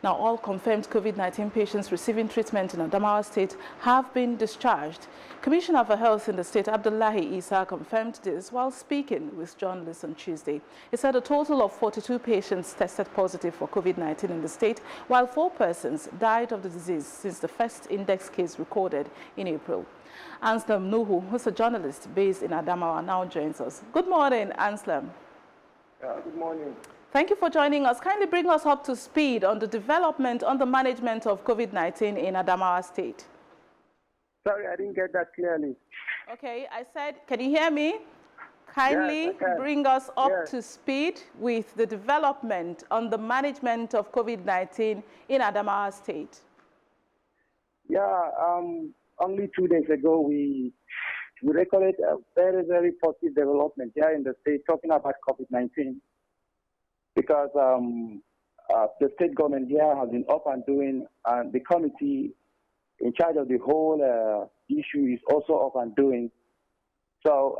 Now, all confirmed COVID-19 patients receiving treatment in Adamawa State have been discharged. Commissioner for Health in the state, Abdullahi Isa, confirmed this while speaking with journalists on Tuesday. He said a total of 42 patients tested positive for COVID-19 in the state, while 4 persons died of the disease since the first index case recorded in April. Anselm Nuhu, who's a journalist based in Adamawa, now joins us. Good morning, Anselm. Good morning. Thank you for joining us. Kindly bring us up to speed on the development on the management of COVID-19 in Adamawa State. Sorry, I didn't get that clearly. Okay, I said, can you hear me? Kindly Yes, I can. bring us up Yes. to speed with the development on the management of COVID-19 in Adamawa State. Yeah, only 2 days ago, we recorded a very, very positive development here in the state talking about COVID-19 because the state government here has been up and doing, and the committee in charge of the whole issue is also up and doing. So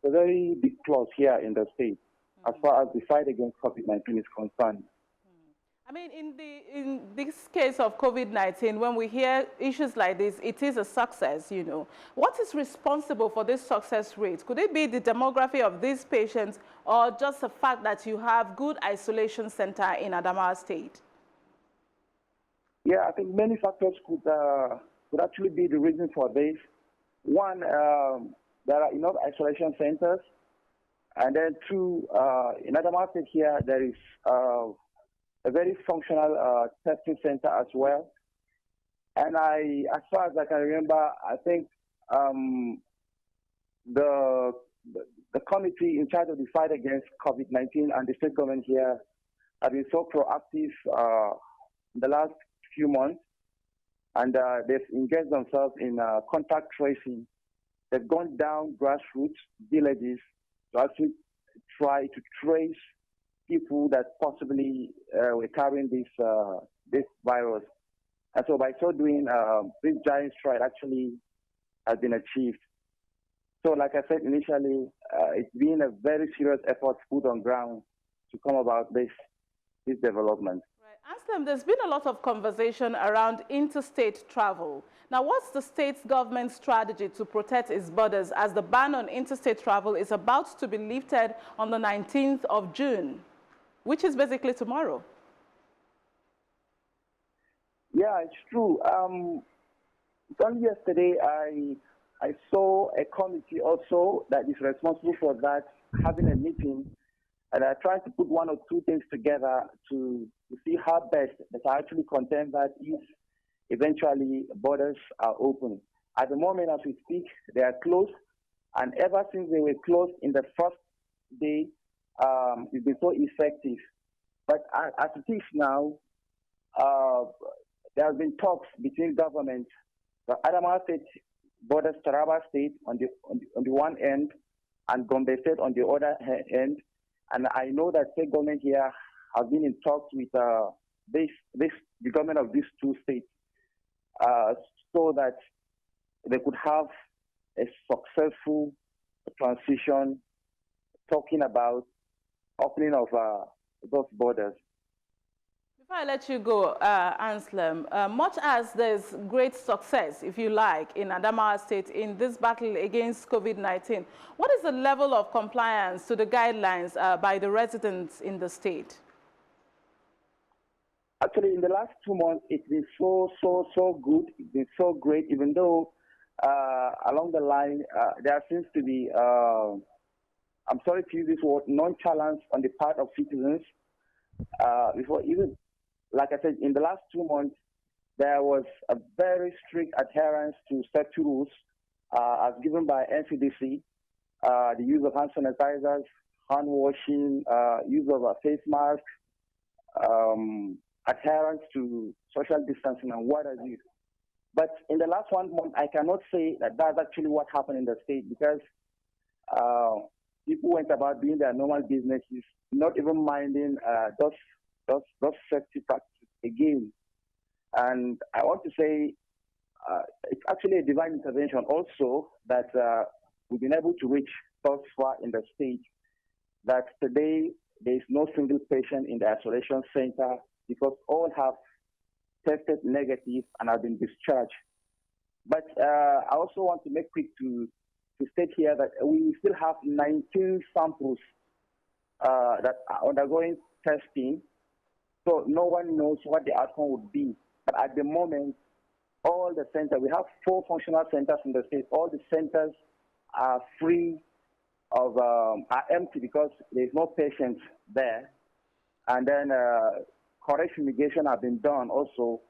a very big plus here in the state as far as the fight against COVID-19 is concerned. I mean, in this case of COVID-19, when we hear issues like this, it is a success, you know. What is responsible for this success rate? Could it be the demography of these patients or just the fact that you have good isolation center in Adamawa State? Yeah, I think many factors could actually be the reason for this. One, there are enough isolation centers. And then 2, in Adamawa State here, there is a very functional testing center as well. And as far as I can remember, I think the committee in charge of the fight against COVID-19 and the state government here have been so proactive in the last few months, and they've engaged themselves in contact tracing. They've gone down grassroots villages to actually try to trace people that possibly were carrying this virus. And so by so doing, this giant stride actually has been achieved. So like I said initially, it's been a very serious effort put on ground to come about this development. Right. Anselm, there's been a lot of conversation around interstate travel. Now, what's the state's government strategy to protect its borders as the ban on interstate travel is about to be lifted on the 19th of June? Which is basically tomorrow. Yeah, it's true. Only yesterday I saw a committee also that is responsible for that having a meeting, and I tried to put 1 or 2 things together to see how best they can actually contain that if eventually borders are open. At the moment, as we speak, they are closed, and ever since they were closed in the first day, it's been so effective. But as it is now, there have been talks between government, the Adamawa State borders Taraba State on the one end, and Gombe State on the other end. And I know that state government here has been in talks with the government of these 2 states, so that they could have a successful transition, talking about opening of those borders. Before I let you go, Anselm, much as there's great success, if you like, in Adamawa State in this battle against COVID-19, what is the level of compliance to the guidelines by the residents in the state? Actually, in the last 2 months, it's been so good. It's been so great, even though along the line, there seems to be I'm sorry to use this word, nonchalance on the part of citizens. Before even, like I said, in the last 2 months, there was a very strict adherence to safety rules as given by NCDC, the use of hand sanitizers, hand washing, use of a face mask, adherence to social distancing and what have you. But in the last 1 month, I cannot say that that's actually what happened in the state, because people went about doing their normal businesses, not even minding those safety practices again. And I want to say it's actually a divine intervention also that we've been able to reach thus far in the state, that today there is no single patient in the isolation center because all have tested negative and have been discharged. But I also want to make quick to state here that we still have 19 samples that are undergoing testing. So no one knows what the outcome would be. But at the moment, all the centers, we have 4 functional centers in the state. All the centers are free of, are empty because there's no patients there. And then correct fumigation have been done also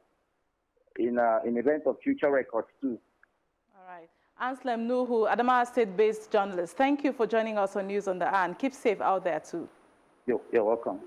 in event of future records too. All right. Anselm Nuhu, Adamawa State-based journalist, thank you for joining us on News on the Hour, and keep safe out there too. You're welcome.